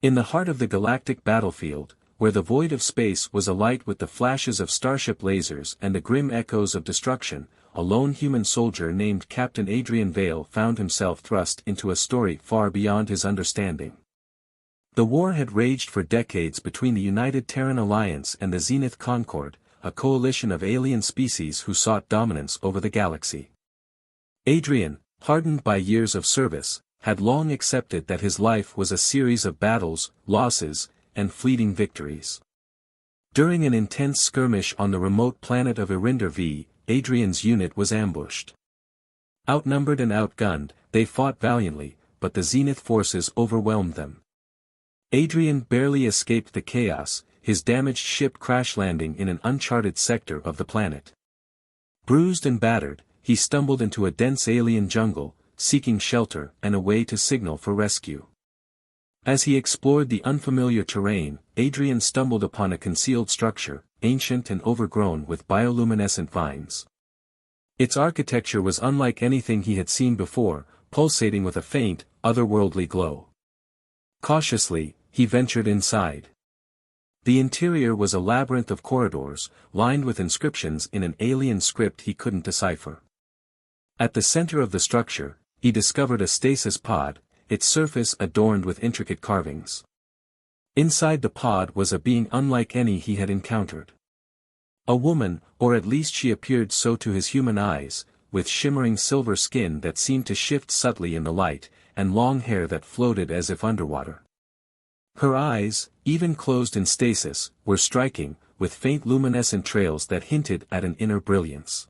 In the heart of the galactic battlefield, where the void of space was alight with the flashes of starship lasers and the grim echoes of destruction, a lone human soldier named Captain Adrian Vale found himself thrust into a story far beyond his understanding. The war had raged for decades between the United Terran Alliance and the Zenith Concord, a coalition of alien species who sought dominance over the galaxy. Adrian, hardened by years of service, had long accepted that his life was a series of battles, losses, and fleeting victories. During an intense skirmish on the remote planet of Irinder V, Adrian's unit was ambushed. Outnumbered and outgunned, they fought valiantly, but the Zenith forces overwhelmed them. Adrian barely escaped the chaos, his damaged ship crash-landing in an uncharted sector of the planet. Bruised and battered, he stumbled into a dense alien jungle, seeking shelter and a way to signal for rescue. As he explored the unfamiliar terrain, Adrian stumbled upon a concealed structure, ancient and overgrown with bioluminescent vines. Its architecture was unlike anything he had seen before, pulsating with a faint, otherworldly glow. Cautiously, he ventured inside. The interior was a labyrinth of corridors, lined with inscriptions in an alien script he couldn't decipher. At the center of the structure, he discovered a stasis pod, its surface adorned with intricate carvings. Inside the pod was a being unlike any he had encountered. A woman, or at least she appeared so to his human eyes, with shimmering silver skin that seemed to shift subtly in the light, and long hair that floated as if underwater. Her eyes, even closed in stasis, were striking, with faint luminescent trails that hinted at an inner brilliance.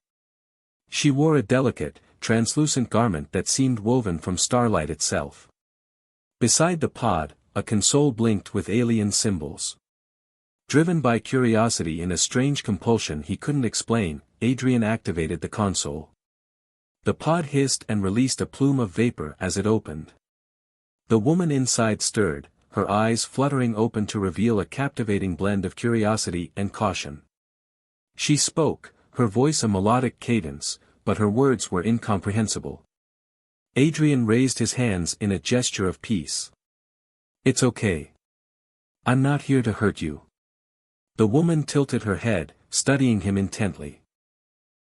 She wore a delicate, translucent garment that seemed woven from starlight itself. Beside the pod, a console blinked with alien symbols. Driven by curiosity and a strange compulsion he couldn't explain, Adrian activated the console. The pod hissed and released a plume of vapor as it opened. The woman inside stirred, her eyes fluttering open to reveal a captivating blend of curiosity and caution. She spoke, her voice a melodic cadence, but her words were incomprehensible. Adrian raised his hands in a gesture of peace. "It's okay. I'm not here to hurt you." The woman tilted her head, studying him intently.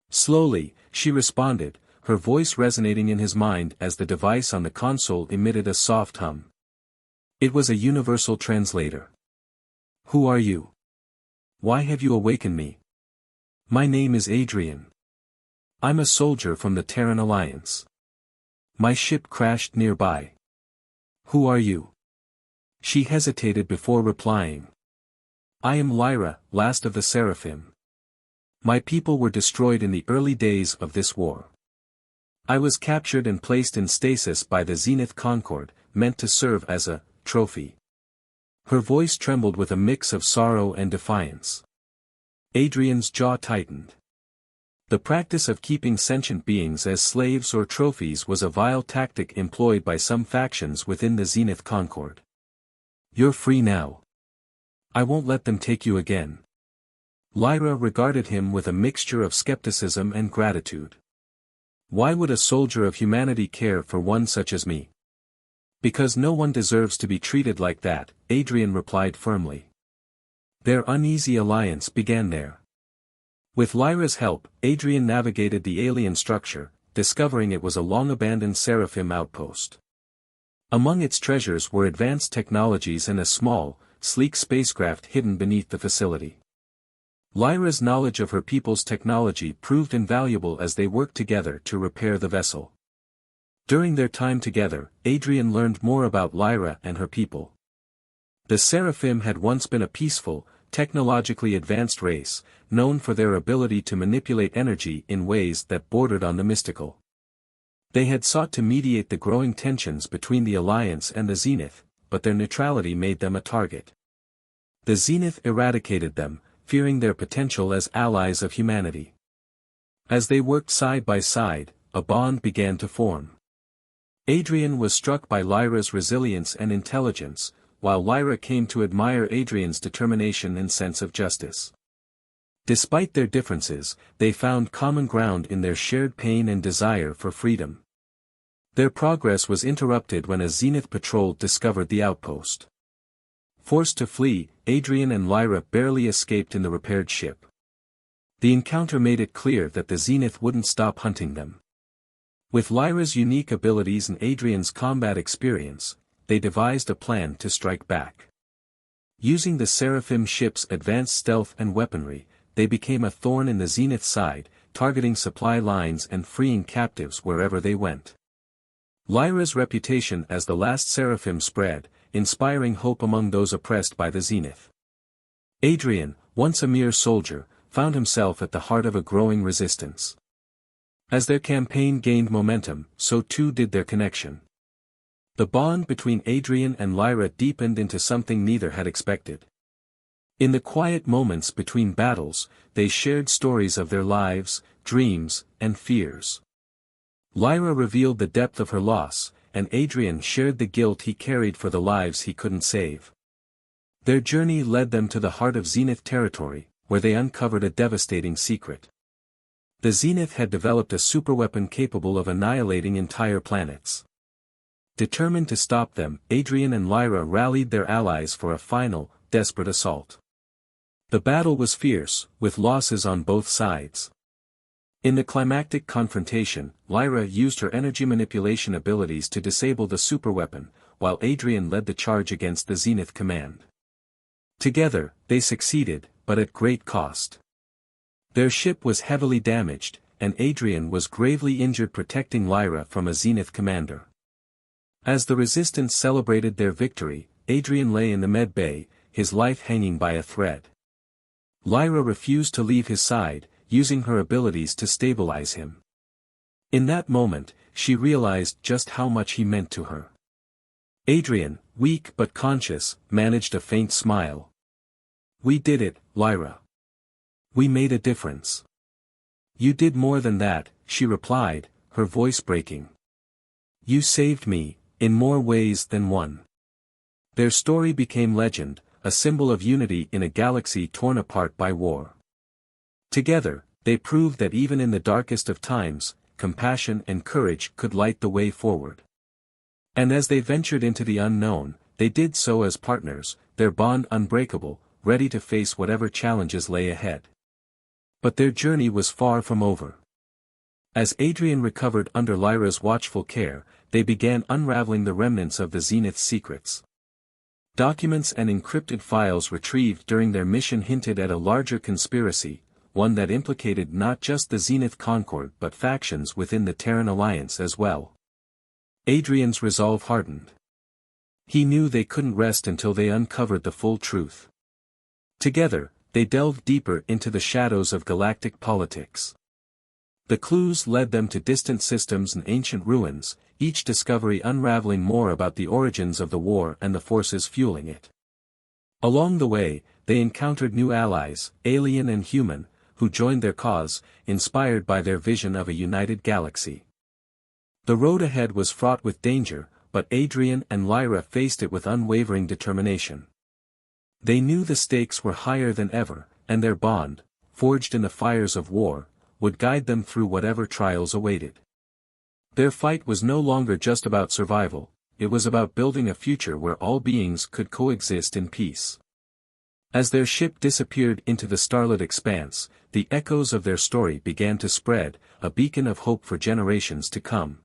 Slowly, she responded, her voice resonating in his mind as the device on the console emitted a soft hum. It was a universal translator. "Who are you? Why have you awakened me?" "My name is Adrian. I'm a soldier from the Terran Alliance. My ship crashed nearby." "Who are you?" She hesitated before replying. "I am Lyra, last of the Seraphim. My people were destroyed in the early days of this war. I was captured and placed in stasis by the Zenith Concord, meant to serve as a trophy." Her voice trembled with a mix of sorrow and defiance. Adrian's jaw tightened. The practice of keeping sentient beings as slaves or trophies was a vile tactic employed by some factions within the Zenith Concord. "You're free now. I won't let them take you again." Lyra regarded him with a mixture of skepticism and gratitude. "Why would a soldier of humanity care for one such as me?" "Because no one deserves to be treated like that," Adrian replied firmly. Their uneasy alliance began there. With Lyra's help, Adrian navigated the alien structure, discovering it was a long-abandoned Seraphim outpost. Among its treasures were advanced technologies and a small, sleek spacecraft hidden beneath the facility. Lyra's knowledge of her people's technology proved invaluable as they worked together to repair the vessel. During their time together, Adrian learned more about Lyra and her people. The Seraphim had once been a peaceful, technologically advanced race, known for their ability to manipulate energy in ways that bordered on the mystical. They had sought to mediate the growing tensions between the Alliance and the Zenith, but their neutrality made them a target. The Zenith eradicated them, fearing their potential as allies of humanity. As they worked side by side, a bond began to form. Adrian was struck by Lyra's resilience and intelligence, while Lyra came to admire Adrian's determination and sense of justice. Despite their differences, they found common ground in their shared pain and desire for freedom. Their progress was interrupted when a Zenith patrol discovered the outpost. Forced to flee, Adrian and Lyra barely escaped in the repaired ship. The encounter made it clear that the Zenith wouldn't stop hunting them. With Lyra's unique abilities and Adrian's combat experience, they devised a plan to strike back. Using the Seraphim ship's advanced stealth and weaponry, they became a thorn in the Zenith's side, targeting supply lines and freeing captives wherever they went. Lyra's reputation as the last Seraphim spread, inspiring hope among those oppressed by the Zenith. Adrian, once a mere soldier, found himself at the heart of a growing resistance. As their campaign gained momentum, so too did their connection. The bond between Adrian and Lyra deepened into something neither had expected. In the quiet moments between battles, they shared stories of their lives, dreams, and fears. Lyra revealed the depth of her loss, and Adrian shared the guilt he carried for the lives he couldn't save. Their journey led them to the heart of Zenith territory, where they uncovered a devastating secret. The Zenith had developed a superweapon capable of annihilating entire planets. Determined to stop them, Adrian and Lyra rallied their allies for a final, desperate assault. The battle was fierce, with losses on both sides. In the climactic confrontation, Lyra used her energy manipulation abilities to disable the superweapon, while Adrian led the charge against the Zenith command. Together, they succeeded, but at great cost. Their ship was heavily damaged, and Adrian was gravely injured protecting Lyra from a Zenith commander. As the resistance celebrated their victory, Adrian lay in the med bay, his life hanging by a thread. Lyra refused to leave his side, using her abilities to stabilize him. In that moment, she realized just how much he meant to her. Adrian, weak but conscious, managed a faint smile. "We did it, Lyra. We made a difference." "You did more than that," she replied, her voice breaking. "You saved me, in more ways than one." Their story became legend, a symbol of unity in a galaxy torn apart by war. Together, they proved that even in the darkest of times, compassion and courage could light the way forward. And as they ventured into the unknown, they did so as partners, their bond unbreakable, ready to face whatever challenges lay ahead. But their journey was far from over. As Adrian recovered under Lyra's watchful care, they began unraveling the remnants of the Zenith's secrets. Documents and encrypted files retrieved during their mission hinted at a larger conspiracy, one that implicated not just the Zenith Concord but factions within the Terran Alliance as well. Adrian's resolve hardened. He knew they couldn't rest until they uncovered the full truth. Together, they delved deeper into the shadows of galactic politics. The clues led them to distant systems and ancient ruins, each discovery unraveling more about the origins of the war and the forces fueling it. Along the way, they encountered new allies, alien and human, who joined their cause, inspired by their vision of a united galaxy. The road ahead was fraught with danger, but Adrian and Lyra faced it with unwavering determination. They knew the stakes were higher than ever, and their bond, forged in the fires of war, would guide them through whatever trials awaited. Their fight was no longer just about survival, it was about building a future where all beings could coexist in peace. As their ship disappeared into the starlit expanse, the echoes of their story began to spread, a beacon of hope for generations to come.